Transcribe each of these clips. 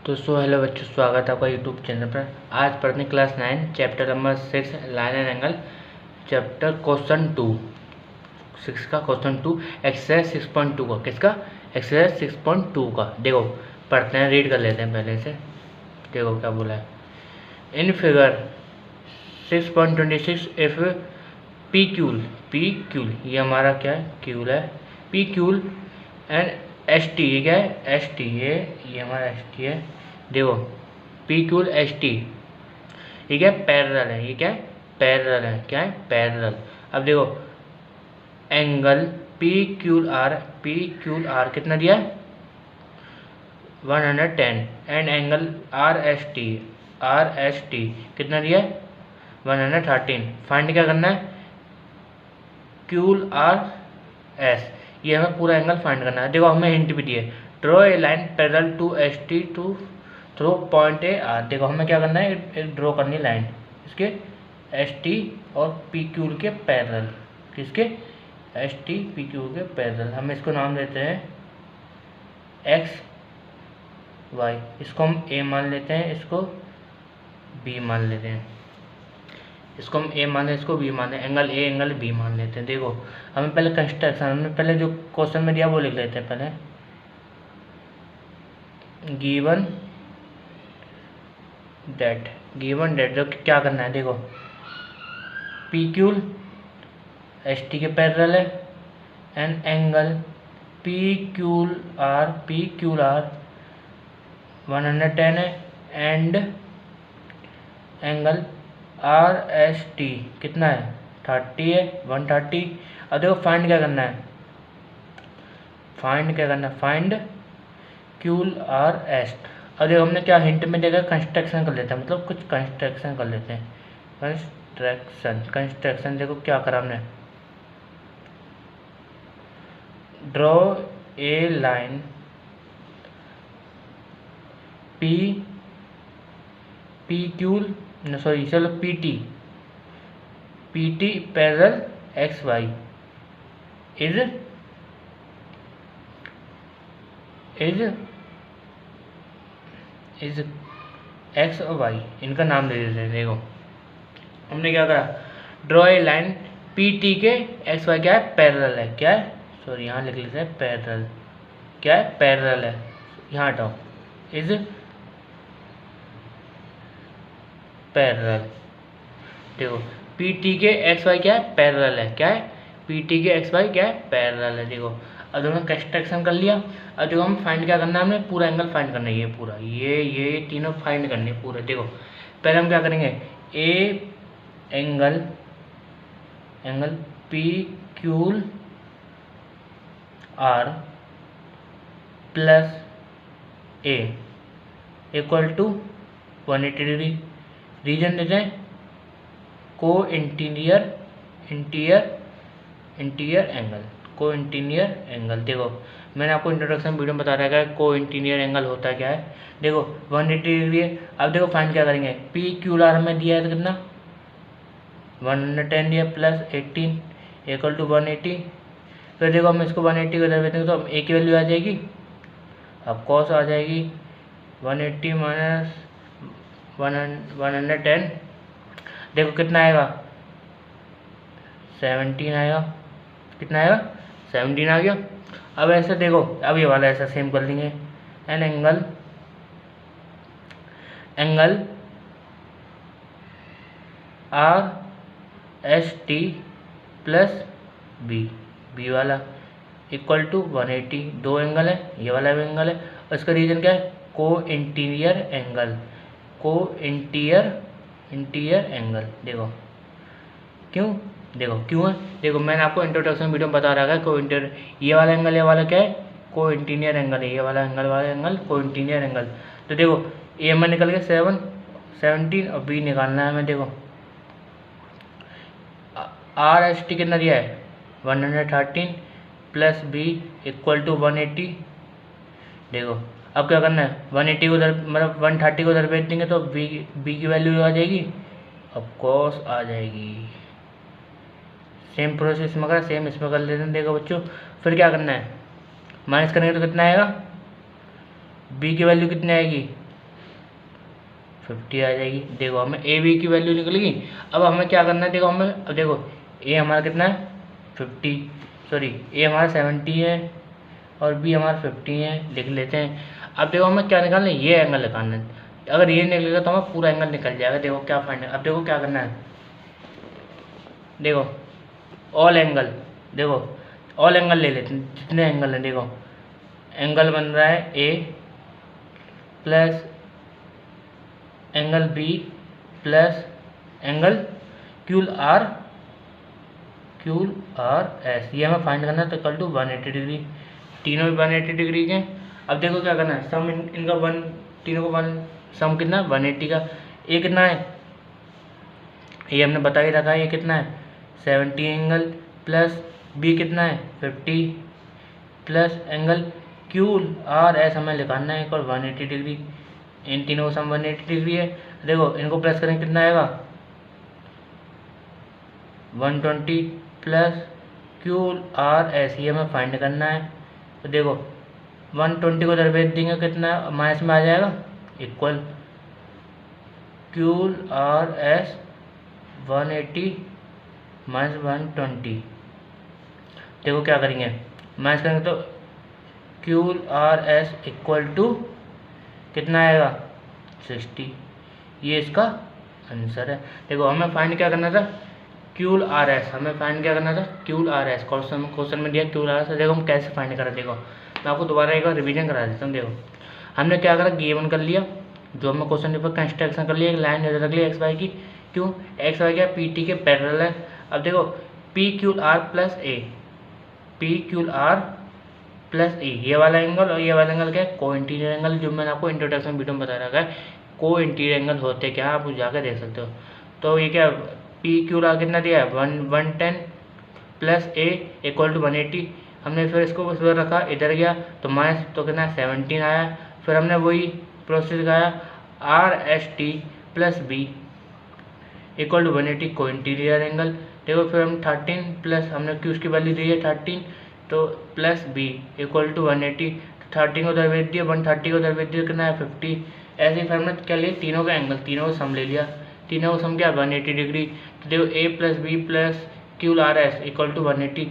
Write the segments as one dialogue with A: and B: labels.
A: तो हेलो बच्चों, स्वागत है आपका यूट्यूब चैनल पर। आज पढ़ने class 9 chapter number 6 line and angle, chapter question 2 6 का क्वेश्चन 2 एक्सरसाइज 6.2 का। किसका? एक्सरसाइज 6.2 का। देखो पढ़ते हैं, रीड कर लेते हैं पहले से। देखो क्या बोला है in figure 6.26 if P Kiul ये हमारा क्या है? क्यूल है। P Kiul and S T, ये क्या है? एस टी, ये हमारा एस टी है। देखो पी क्यूल एस टी, ये क्या है? पैरेलल है। ये क्या है? पैरेलल है। क्या है? पैरेलल। अब देखो एंगल पी क्यूल आर कितना दिया है? 110 and angle R S T कितना दिया है? 113। फाइंड क्या करना है? क्यूल आर एस, ये हमें पूरा एंगल फाइंड करना है। देखो हमें हिंट भी दिए, draw a line parallel to S T two through point A R. देखो हमें क्या करना है? एक ड्रॉ करनी लाइन इसके एस टी और पी क्यूल के पैरेलल। किसके? एस टी पी क्यूल के पैरेलल। हम इसको नाम देते हैं एक्स वाई। इसको हम ए मान लेते हैं, इसको बी मान लेते हैं। इसको हम ए मान लें, इसको बी मान लें। एंगल ए एंगल बी मान लेते हैं। देखो हमें पहले कंस्ट्रक्शन, हमें पहले जो क्वेश्चन में दिया वो लिख लेते हैं पहले। गिवन डेट जो क्या करना है? देखो पी क्यूल एस टी के पैरेलल है and angle P Q R 110 है and angle R S T कितना है? 30 है, 130। अब देखो फाइंड क्या करना है? Find Kiul R S. अब देखो हमने क्या हिंट में देखा? कंस्ट्रक्शन कर लेते हैं, मतलब कुछ कंस्ट्रक्शन कर लेते हैं। कंस्ट्रक्शन देखो क्या करा हमने, draw a line P Q चलो P T parallel X Y is X और वाई, इनका नाम दे देते हैं। देखो हमने क्या करा? Draw a line P T के एक्स वाई क्या है? पैरेलल है। क्या है? सॉरी यहाँ लिख लेते हैं पैरेलल। क्या है? पैरेलल है। यहाँ हटाओ, इज पैरेलल। देखो पी टी के एक्स वाई क्या है? पैरेलल है। क्या है? पी टी के एक्स वाई क्या है? पैरेलल है। देखो अब दोनों कंस्ट्रक्शन कर लिया। अब देखो हम फाइंड क्या करना है? हमें पूरा एंगल फाइंड करना है। ये पूरा ये तीनों फाइंड करने पूरे। देखो पहले हम क्या करेंगे? A angle P Q R plus a equal to 180 degree. Reason देते हैं को इंटीरियर एंगल। देखो मैंने आपको इंट्रोडक्शन वीडियो में बता रखा है को इंटीरियर एंगल होता क्या है। देखो 180 डिग्री है। अब देखो फाइंड क्या करेंगे? पी क्यूल आर में दिया है कितना? 110 दिया प्लस 18 इक्वल टू 180। फिर देखो हम इसको 180 को इधर भेजेंगे तो हम ए की वैल्यू आ जाएगी। अब कॉस आ जाएगी 180 माइनस 110। देखो कितना आएगा? 17 आएगा। कितना आएगा? 17 आ गया। अब ऐसे देखो, अब ये वाला ऐसा सेम कर लेंगे। An angle R S T plus B वाला इक्वल टू 180। दो एंगल है, ये वाला भी एंगल है। और इसका रीजन क्या है? को इंटीरियर एंगल। देखो क्यों है? देखो मैंने आपको इंट्रोडक्शन वीडियो में बता रखा है को इंटीरियर, ये वाला एंगल, ये वाला क्या है? को इंटीरियर एंगल है। ये वाला एंगल को इंटीरियर एंगल। तो देखो ए में निकल गया 17 और बी निकालना है हमें। देखो आर एस टी कितना दिया है? 113 प्लस बी इक्वल टू 180। देखो अब क्या करना है? 180 को उधर, मतलब 130 को उधर भेज देंगे तो बी की वैल्यू आ जाएगी। अब कॉस आ जाएगी। सेम प्रोसेस में सेम इसमें कर लेते हैं। देखो बच्चों फिर क्या करना है? माइनस करेंगे तो कितना आएगा? बी की वैल्यू कितनी आएगी? 50 आ जाएगी। देखो हमें ए बी की वैल्यू निकल गई। अब हमें क्या करना है, देखो हमें, अब देखो ए हमारा कितना है 50, सॉरी ए हमारा 70 है और बी हमारा 50 है, लिख लेते हैं। अब देखो हमें क्या निकालना है, ये एंगल निकालना है। अगर ये निकलेगा तो हमें पूरा एंगल निकल जाएगा। देखो क्या फाइंड, अब देखो क्या करना है, देखो ऑल एंगल, देखो ऑल एंगल ले लेते हैं, जितने एंगल हैं। देखो एंगल बन रहा है A plus angle B plus angle Q R S, ये हमें फाइंड करना है। तो इक्वल टू 180 डिग्री, तीनों भी 180 डिग्री के। अब देखो क्या करना है, सम इनका वन, तीनों को वन, सम कितना है 180 का। ए कितना है, ये हमने बता ही रखा है, ये कितना है 70 एंगल, प्लस बी कितना है 50, plus angle Q R S हमें निकालना है इक्वल 180 डिग्री। इन तीनों का सम 180 डिग्री है। देखो इनको प्लस करें कितना आएगा 120 प्लस क्यूल आर एस, ये हमें फाइंड करना है। तो देखो 120 को दरवेद देंगे कितना माइनस में आ जाएगा, equal Kiul R S 180 minus 120। देखो क्या करेंगे, माइनस करेंगे तो Kiul R S equal to कितना आएगा 60, ये इसका आंसर है। देखो हमें फाइंड क्या करना था, क्यूल आर एस, हमें फाइंड क्या करना था क्यूल आर एस। क्वेश्चन में दिया क्यूल आर एस। देखो हम कैसे फाइंड करें, देखो मैं आपको दोबारा एक बार रिवीजन करा देता हूँ। देखो हमने क्या करा, गिवन कर लिया, जो हमें क्वेश्चन पेपर कंस्ट्रक्शन कर लिया, एक लाइन नजर रख लिया एक्स वाई की, क्यों एक्स वाई क्या पी टी के पैरेलल है। अब देखो P Q R plus A, P Q R plus A, ये वाला एंगल और ये वाला एंगल क्या है को इंटीरियर एंगल, जो मैंने आपको इंट्रोडक्शन वीडियो में बता रखा है। को इंटीरियर एंगल होते क्या आप जाकर देख सकते हो। तो ये क्या पी क्यूल आर कितना दिया है 110 प्लस ए इक्वल टू 180। हमने फिर इसको उस पर रखा, इधर गया तो माइनस, तो कितना 17 आया। फिर हमने वही प्रोसेस दिखाया, R S T plus B equal to 180 को इंटीरियर एंगल। देखो फिर हम 13 प्लस, हमने क्यूज की वैल्यू दी है 13, तो प्लस बी इक्वल टू 180, 13 को दरवेद दिया, 130 को दरवेद दिया, कितना है 50। ऐसे ही फिर हमने क्या लिया, तीनों का एंगल, तीनों को सम ले लिया, तीनों को सम क्या 180 डिग्री। तो देखो A plus B plus Q R S equal to 180,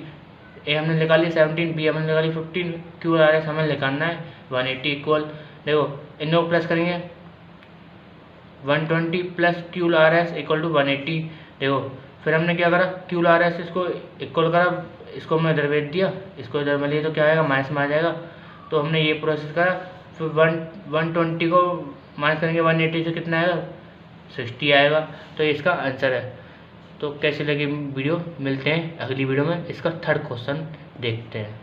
A: A हमने निकाली 17, बी हमने निकाली 15, क्यूल आर एस हमें निकालना है 180 इक्वल। देखो इन दोनों प्लस करेंगे 120 plus Q R S equal to 180। देखो फिर हमने क्या करा, क्यूल आर एस इसको इक्वल करा, इसको हमने इधर भेज दिया, इसको इधर में लिए तो क्या आएगा माइनस में आ जाएगा। तो हमने ये प्रोसेस करा, फिर 120 को माइनस करेंगे 180 से कितना आएगा 60 आएगा। तो ये इसका आंसर है। तो कैसी लगी वीडियो, मिलते हैं अगली वीडियो में, इसका थर्ड क्वेश्चन देखते हैं।